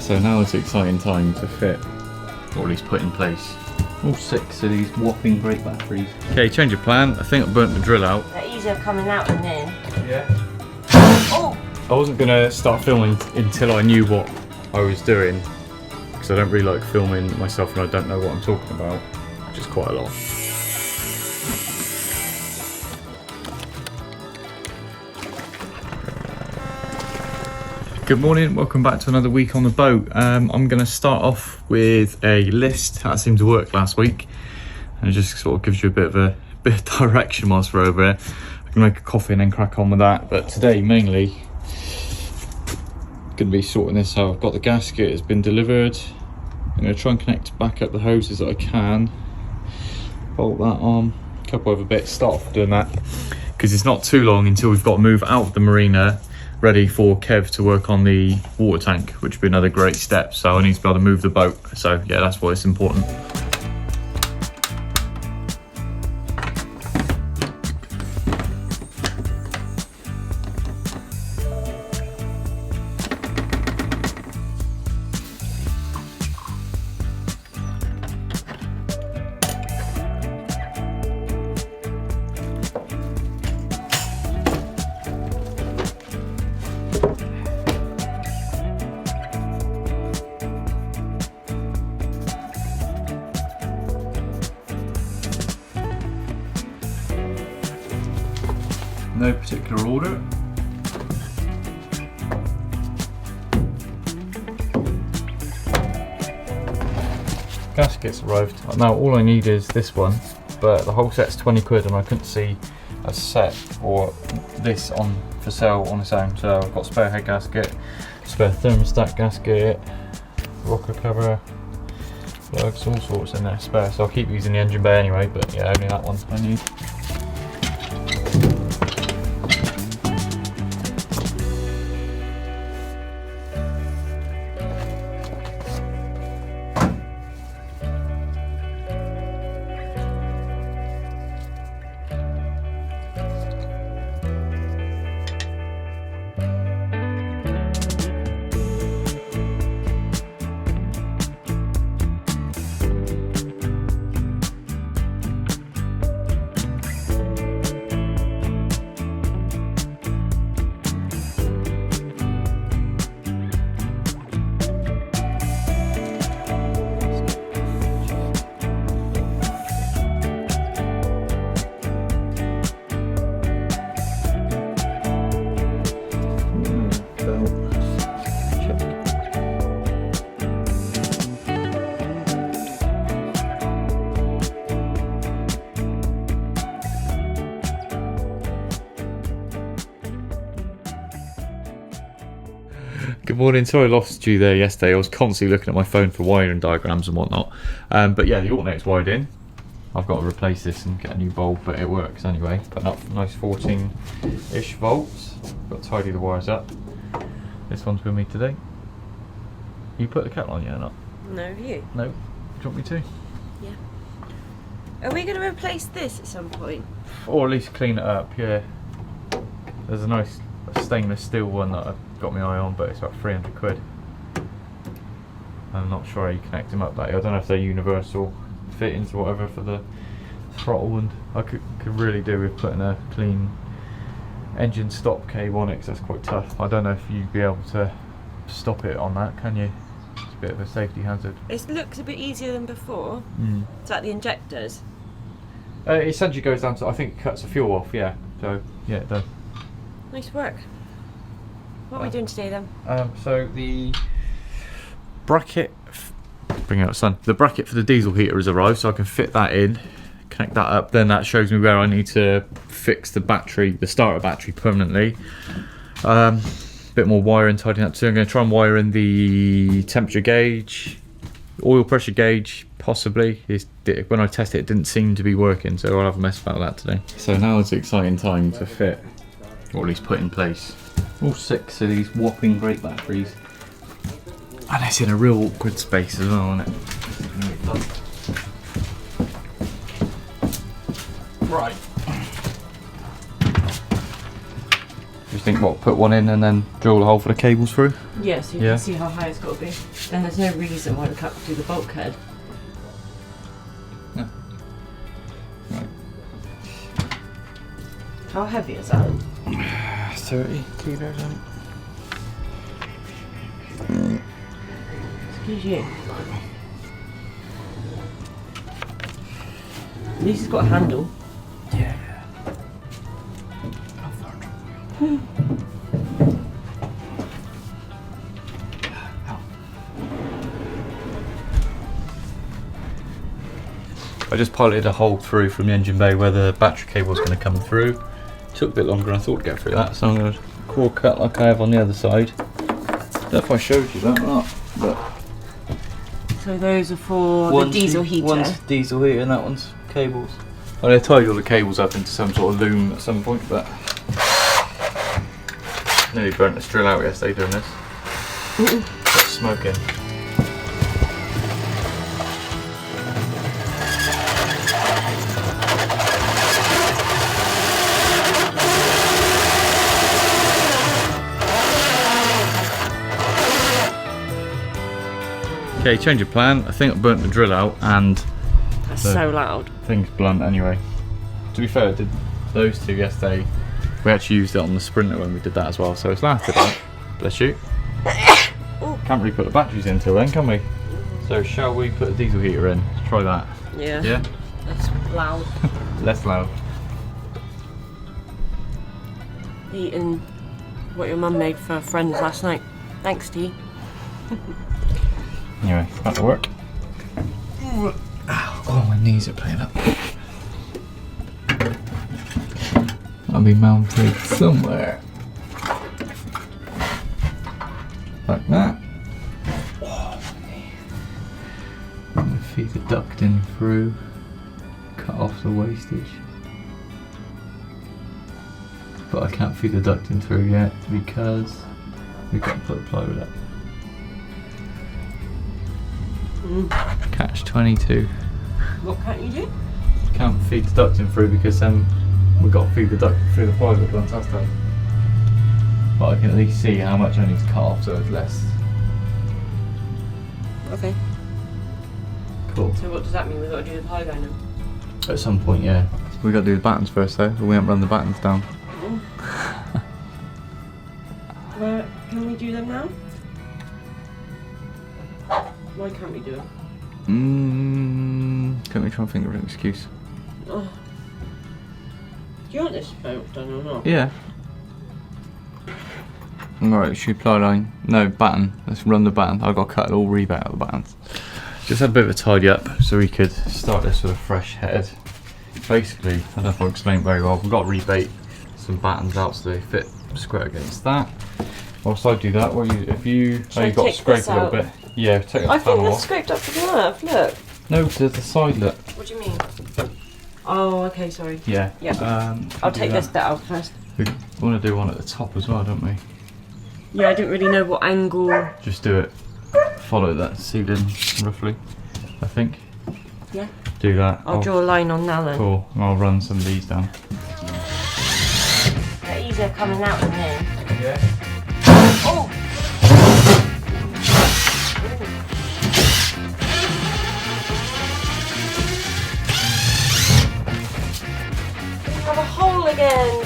So now it's an exciting time to fit, or at least put in place, all 6 of these whopping great batteries. Okay, change of plan. I think I burnt the drill out. They're easier coming out than in. Yeah. Oh! I wasn't going to start filming until I knew what I was doing, because I don't really like filming myself and I don't know what I'm talking about, which is quite a lot. Good morning, welcome back to another week on the boat. I'm going to start off with a list that seemed to work last week, and it just sort of gives you a bit of direction whilst we're over here. I can make a coffee and then crack on with that, but today mainly going to be sorting this out. I've got the gasket, it's been delivered. I'm going to try and connect back up the hoses that I can, bolt that on, a couple other bits, start off doing that, because it's not too long until we've got to move out of the marina, ready for Kev to work on the water tank, which would be another great step. So I need to be able to move the boat, so yeah, that's why it's important. No particular order. Gaskets arrived. Now all I need is this one, but the whole set's 20 quid and I couldn't see a set or this on for sale on its own. So I've got spare head gasket, spare thermostat gasket, rocker cover, plugs, all sorts in there spare. So I'll keep using the engine bay anyway, but yeah, only that one I need. Good morning, sorry I lost you there yesterday. I was constantly looking at my phone for wiring diagrams and whatnot. But yeah, the alternator's wired in. I've got to replace this and get a new bulb, but it works anyway. Putting up nice 14-ish volts. Got to tidy the wires up. This one's with me today. You put the kettle on yet or not? No, have you? No. Do you want me to? Yeah. Are we going to replace this at some point? Or at least clean it up, yeah. There's a nice stainless steel one that I've got my eye on, but it's about 300 quid. I'm not sure how you connect them up that. I don't know if they're universal fittings or whatever for the throttle, and I could really do with putting a clean engine stop cable on it, 'cause that's quite tough. I don't know if you'd be able to stop it on that, can you? It's a bit of a safety hazard. It looks a bit easier than before. Is that the injectors? It essentially goes down to, I think it cuts the fuel off, yeah. So yeah, it does. Nice work. What are we doing today then? So the bracket, bring it out, son. The bracket for the diesel heater has arrived, so I can fit that in, connect that up. Then that shows me where I need to fix the battery, the starter battery permanently. Bit more wiring, tidying up. So I'm going to try and wire in the temperature gauge, oil pressure gauge, possibly. When I tested it, it didn't seem to be working, so I'll have a mess about that today. So now it's an exciting time to fit, or at least put in place, all 6 of these whopping great batteries. And it's in a real awkward space as well, isn't it? Right. Just think what, put one in and then drill a hole for the cables through? Yeah, so you Yeah. can see how high it's got to be. Then there's no reason why we can't do the bulkhead. No. Right. How heavy is that? 30 kilos. Excuse you. At least it's got a handle. Yeah. I just piloted a hole through from the engine bay where the battery cable was going to come through. Took a bit longer than I thought to get through that, so I'm going to core cut like I have on the other side. I don't know if I showed you that or not, but So those are for the diesel heater. One's diesel heater and that one's cables. I tied all the cables up into some sort of loom at some point, but nearly burnt this drill out yesterday doing this. Got smoke in. Okay, change of plan. I think I burnt the drill out and That's so loud. thing's blunt anyway. To be fair, I did those two yesterday. We actually used it on the Sprinter when we did that as well, so it's lasted out. Bless you. Can't really put the batteries in till then, can we? So shall we put a diesel heater in? Let's try that. Yeah. Yeah? That's loud. Less loud. Eating what your mum made for friends last night. Thanks, Dee. Anyway, back to work. Oh, my knees are playing up. I'll be mounted somewhere. Like that. I'm going to feed the duct in through, cut off the wastage. But I can't feed the duct in through yet because we've got to put the plywood up. Catch 22. What can't you do? Can't feed the duct in through because we've got to feed the duct through the plywood once that's done. But I can at least see how much I need to cut off so it's less. Okay. Cool. So what does that mean? We've got to do the pie guy now? At some point, yeah. We've got to do the battens first though. We haven't run the battens down. Well, can we do them now? Why can't we do them? Let me try and think of an excuse. Oh. Do you want this boat done or not? Yeah. Alright, should we ply line? No, batten. Let's run the batten. I've got to cut it all rebate out of the battens. Just had a bit of a tidy up so we could start this with a fresh head. Basically, I don't know if I'll explain very well, we've got to rebate some battens out so they fit square against that. Whilst I do that, you've got to scrape a little bit. Yeah, take that I think panel that's off. scraped up to the nerve, look. No, to the side, look. What do you mean? Oh, okay, sorry. Yeah. Yeah. I'll take this bit out first. We want to do one at the top as well, don't we? Yeah, I didn't really know what angle. Just do it. Follow that ceiling roughly, I think. Yeah. Do that. I'll draw a line on now then. Cool. And I'll run some of these down. They're easier coming out than in. Yeah. Oh! We have a hole again.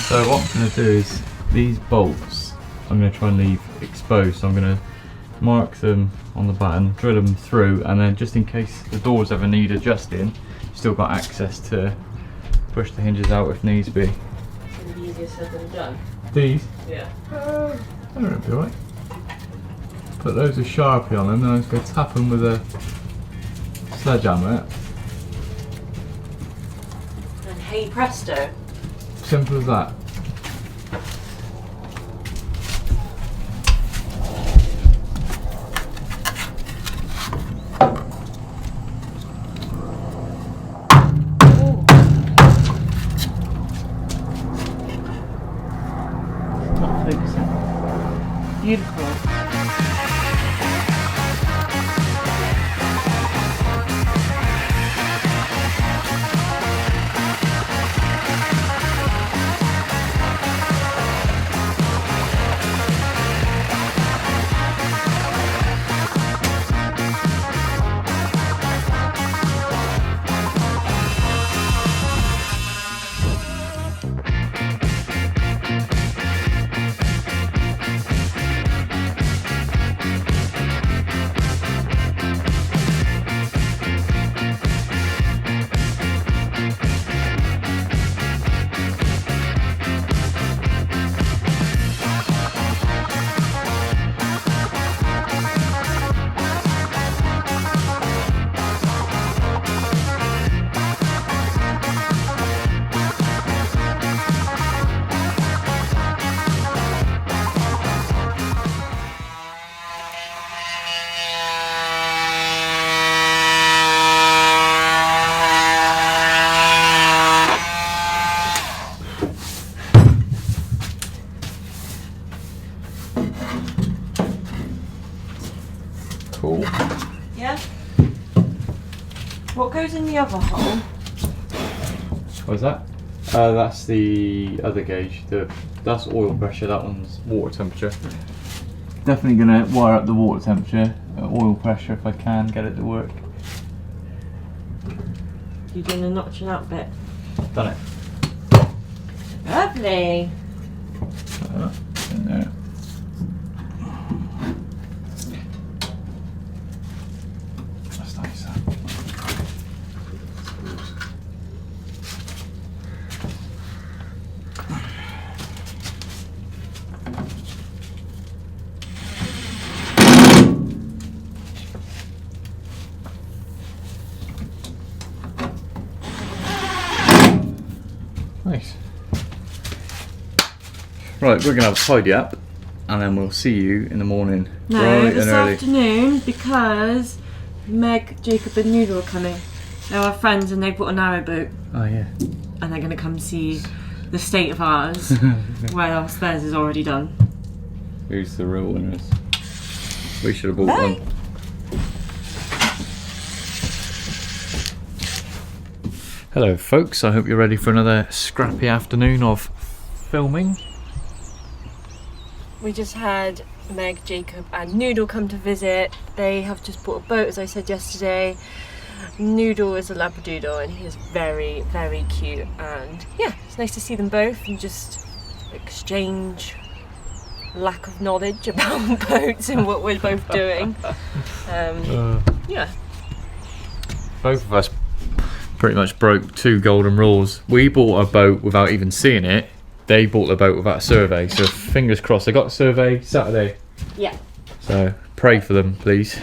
So what I'm going to do is these bolts I'm going to try and leave exposed. So I'm going to mark them on the batten, drill them through, and then just in case the doors ever need adjusting, you've still got access to push the hinges out if needs be. It's going to be easier said than done. These? Yeah. I don't know, it'll be alright. Put loads of Sharpie on them, then I'm just going to tap them with a sledgehammer. And hey presto. Simple as that. Not focusing. cool. Yeah? What goes in the other hole? What's that? That's the other gauge. That's oil pressure, that one's water temperature. Definitely going to wire up the water temperature, oil pressure if I can get it to work. You're doing the notching out bit. Done it. Lovely. In there. That's nice. Nice. Right, we're gonna have a tidy up, and then we'll see you in the morning. No, bright this and early. afternoon, because Meg, Jacob and Noodle are coming. They're our friends and they've bought a narrowboat. Oh yeah. And they're going to come see the state of ours, where theirs is already done. Who's the real winners? We should have bought Bye. one. Hello folks, I hope you're ready for another scrappy afternoon of filming. We just had Meg, Jacob and Noodle come to visit. They have just bought a boat, as I said yesterday. Noodle is a Labradoodle and he is very, very cute, and yeah, it's nice to see them both and just exchange lack of knowledge about boats and what we're both doing. Yeah. Both of us pretty much broke 2 golden rules. We bought a boat without even seeing it. They bought the boat without a survey, so fingers crossed. They got a survey Saturday. Yeah. So pray for them, please.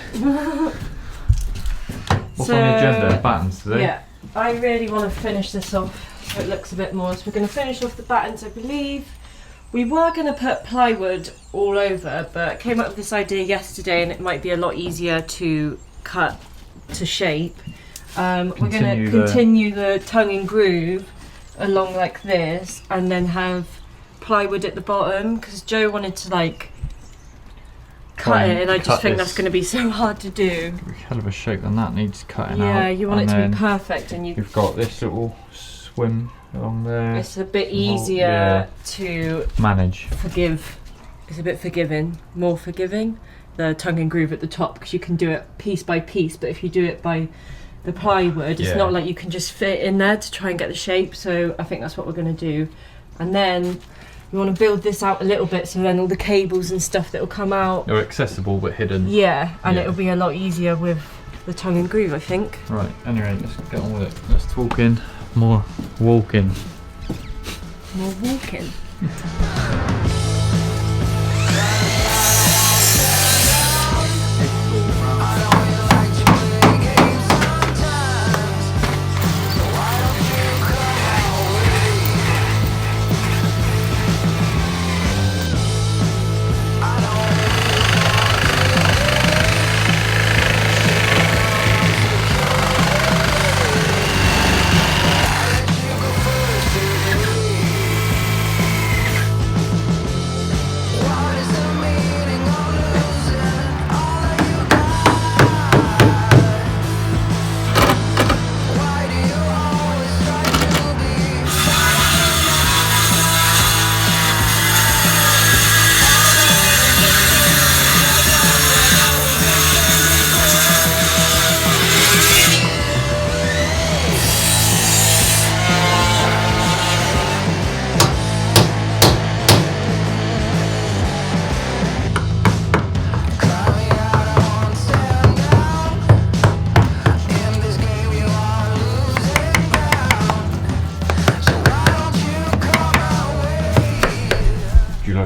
What's on the agenda? Battens today? Yeah. I really want to finish this off so it looks a bit more. So we're going to finish off the battens, I believe. We were going to put plywood all over, but came up with this idea yesterday and it might be a lot easier to cut to shape. We're going to continue the tongue and groove along like this and then have plywood at the bottom, because Joe wanted to like cut it and I just think that's going to be so hard to do. Hell of a shape, and that needs cutting out. Yeah, you want it to be perfect, and you've got this little swim along there. It's a bit easier to manage. Forgive. It's a bit forgiving, more forgiving. The tongue and groove at the top, because you can do it piece by piece, but if you do it by the plywood, it's not like you can just fit in there to try and get the shape. So I think that's what we're going to do. And then we want to build this out a little bit, so then all the cables and stuff that will come out are accessible but hidden. Yeah, and it'll be a lot easier with the tongue and groove, I think. Right, anyway, let's get on with it. Let's talk in. More walking. More walking.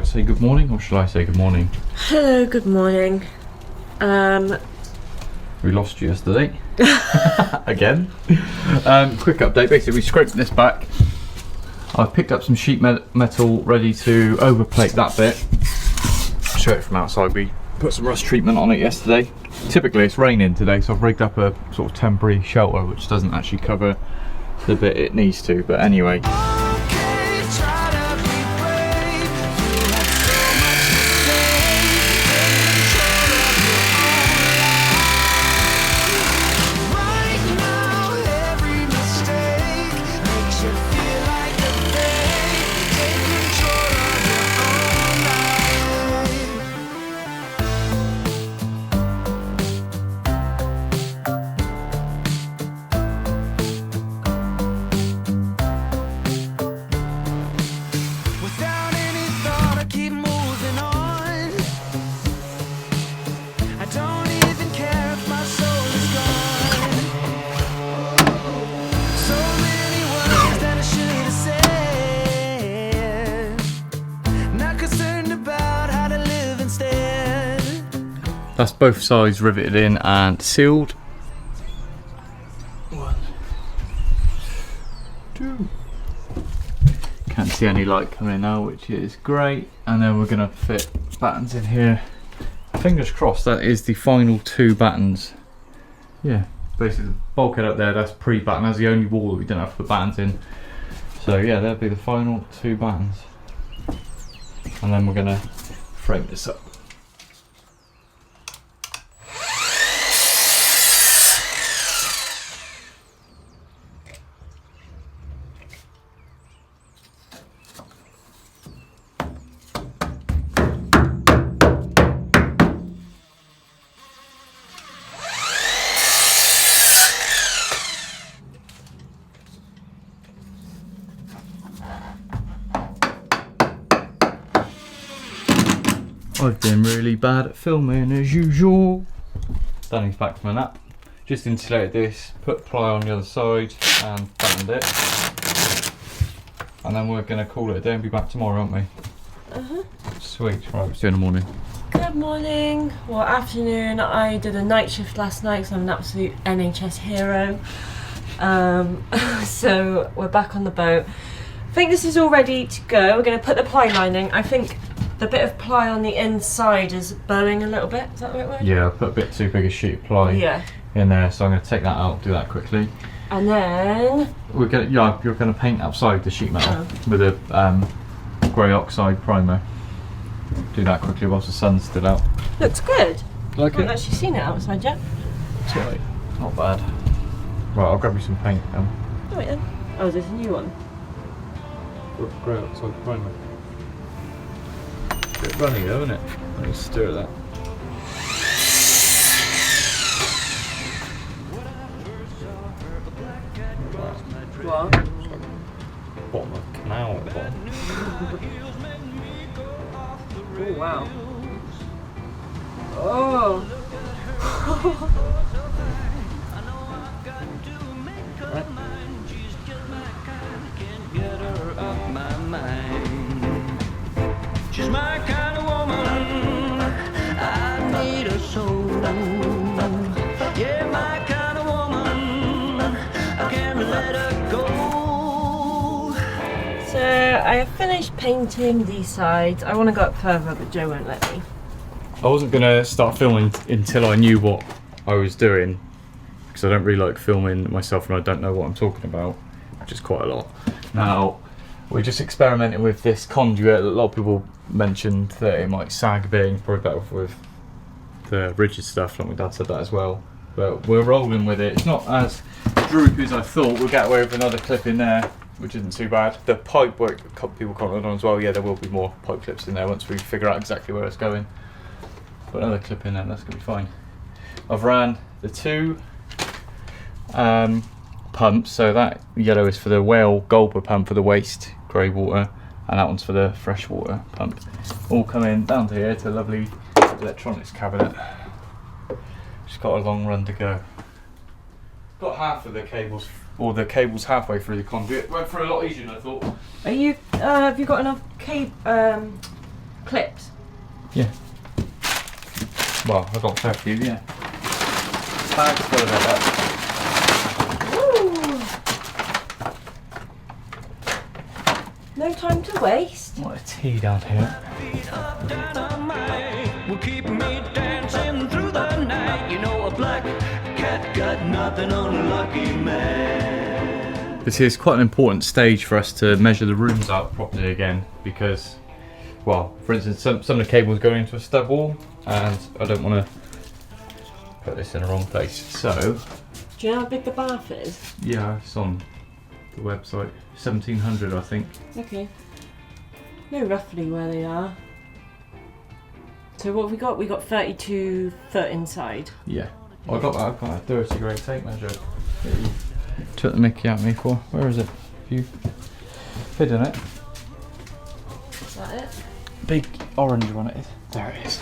Say good morning, or shall I say good morning? Hello, good morning. We lost you yesterday. Again. Quick update, basically we scraped this back. I've picked up some sheet metal ready to overplate that bit. I'll show it from outside. We put some rust treatment on it yesterday. Typically it's raining today, so I've rigged up a sort of temporary shelter which doesn't actually cover the bit it needs to, but anyway. that's both sides riveted in and sealed. 1, 2. Can't see any light coming in now, which is great. And then we're gonna fit battens in here. Fingers crossed that is the final 2 battens. Yeah, basically the bulkhead up there, that's pre-batten. That's the only wall that we didn't have to put battens in. So yeah, that'll be the final 2 battens. And then we're gonna frame this up. I've been really bad at filming as usual. Danny's back from a nap. Just insulated this, put ply on the other side and battened it. And then we're going to call it a day and be back tomorrow, aren't we? Sweet. Right, let's do it in the morning. Good morning, well afternoon. I did a night shift last night because I'm an absolute NHS hero. So we're back on the boat. I think this is all ready to go. We're going to put the ply lining. I think the bit of ply on the inside is bowing a little bit. Is that the right word? Yeah, I put a bit too big a sheet of ply in there, so I'm going to take that out, do that quickly. And then you're going to paint outside the sheet metal with a grey oxide primer. Do that quickly whilst the sun's still out. Looks good. Like I haven't actually seen it outside yet. It's alright, not bad. Right, I'll grab you some paint now. Alright then. Oh, is this a new one? Grey oxide primer. Bit runny though, isn't it? Let me stir that. What? Bottom of the canal at the bottom. Oh wow. Oh. Right. She's my kind of woman. I need her so. Yeah, my kind of woman. I can't let her go. So I have finished painting these sides. I want to go up further, but Joe won't let me. I wasn't going to start filming until I knew what I was doing, because I don't really like filming myself and I don't know what I'm talking about, which is quite a lot. Now, we're just experimenting with this conduit. A lot of people mentioned that it might sag a bit, and probably better with the rigid stuff, like my dad said that as well. But we're rolling with it. It's not as droopy as I thought. We'll get away with another clip in there, which isn't too bad. The pipe work, people commented on as well. Yeah, there will be more pipe clips in there once we figure out exactly where it's going. Put another clip in there, that's going to be fine. I've ran the 2 pumps, so that yellow is for the whale gulper pump for the waste grey water, and that one's for the freshwater pump. All coming down to here to a lovely electronics cabinet. Just got a long run to go. Got half of the cables, or the cables halfway through the conduit. Went for a lot easier than I thought. Are you? Have you got enough clips? Yeah. Well, I've got a fair few, yeah. Bag's full of it. No time to waste. What a tea down here. Will keep me dancing through the night. You know, a black cat got nothing on a lucky man. This is quite an important stage for us to measure the rooms out properly again, because, well, for instance, some of the cables go into a stud wall, and I don't want to put this in the wrong place. So, do you know how big the bath is? yeah, it's on the website. 1700, I think. Okay. Know roughly where they are. So what have we got? We got 32 foot inside. Yeah. I got that. I've got a dirty grey tape measure. That you took the mickey out of me for. Where is it? Have you hidden it? Is that it? Big orange one it is. There it is.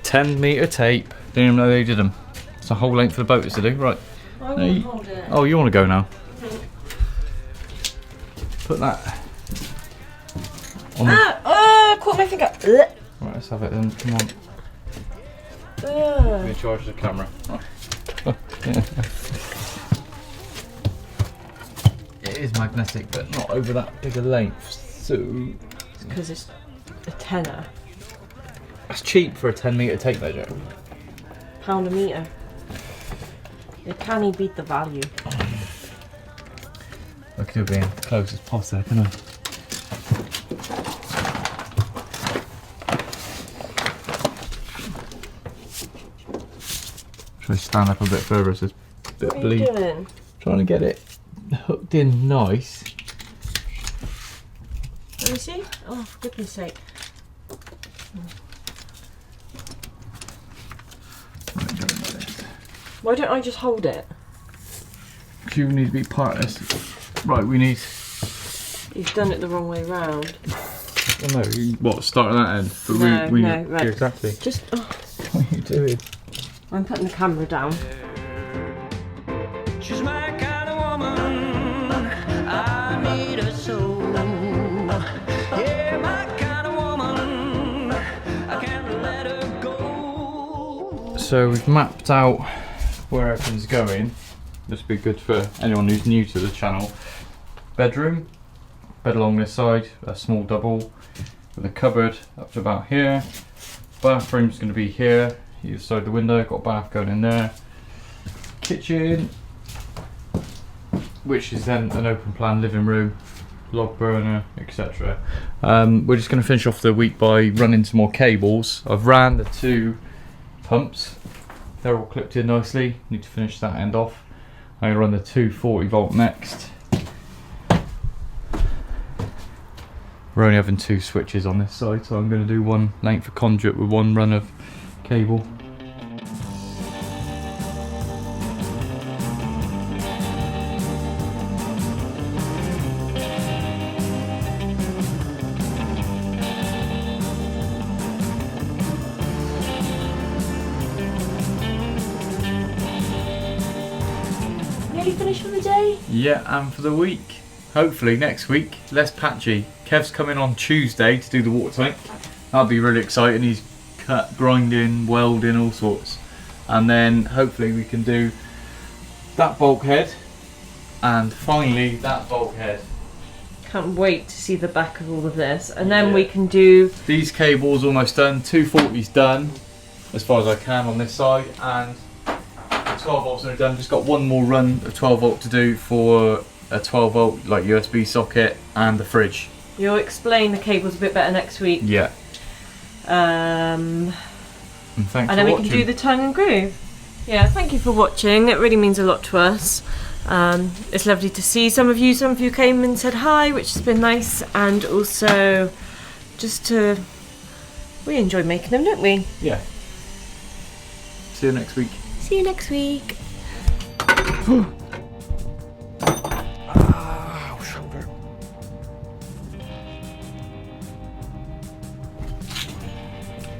10 metre tape. Didn't even know they did them. It's the whole length of the boat is to do. Right. I want to hold it. Oh, you want to go now? Put that on the... Ah! Oh, I caught my finger. Ugh. Right, let's have it then. Come on. Let me charge the camera. It is magnetic, but not over that big a length. So It's because it's a tenner. that's cheap for a 10-metre tape measure. £1 a metre. It can't beat the value. I could be close as possible, can I? Try to stand up a bit further so it's a bit What are you doing? Trying to get it hooked in nice. Let me see. Oh, for goodness sake. Right, go like this. Why don't I just hold it? You need to be part of this. Right, we need. You've done it the wrong way round. Oh no, what? Start at that end. But No, we no, right. Yeah, exactly. Just. Oh, What are you doing? I'm putting the camera down. She's my kind of woman. I need her so. Yeah, my kind of woman. I can't let her go. So we've mapped out where everything's going. This would be good for anyone who's new to the channel. Bedroom, bed along this side, a small double with a cupboard up to about here. Bathroom's going to be here, either side of the window, got a bath going in there. Kitchen, which is then an open plan living room, log burner, etc. We're just going to finish off the week by running some more cables. I've ran the 2 pumps, they're all clipped in nicely, need to finish that end off. I'm going to run the 2 40-volt next. We're only having 2 switches on this side, so I'm going to do 1 length of conduit with 1 run of cable. Nearly finished for the day? Yeah, and for the week. Hopefully next week, less patchy. Kev's coming on Tuesday to do the water tank. That'll be really exciting. He's cut, grinding, welding, all sorts. And then hopefully we can do that bulkhead and finally that bulkhead. Can't wait to see the back of all of this. And then Yeah. we can do. These cables almost done. 240's done as far as I can on this side, and the 12 volts are done. Just got 1 more run of 12 volt to do for a 12 volt like USB socket and the fridge. You'll explain the cables a bit better next week. Yeah. And And thanks then for we watching. can do the tongue and groove. Yeah, thank you for watching. It really means a lot to us. It's lovely to see some of you. Some of you came and said hi, which has been nice, and also just to. We enjoy making them, don't we? Yeah. See you next week. See you next week. Shoulder.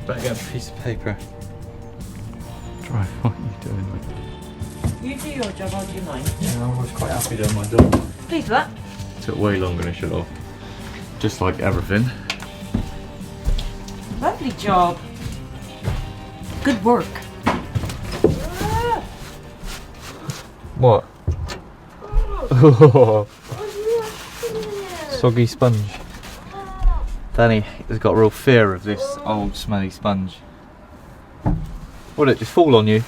Better get a piece of paper. Try. What are you doing? You do your job, I'll do mine. Yeah, I was quite happy doing my job. Pleased with that. Took way longer than it should have. Just like everything. Lovely job. Good work. What? Soggy sponge. Danny has got a real fear of this old smelly sponge. Would it just fall on you?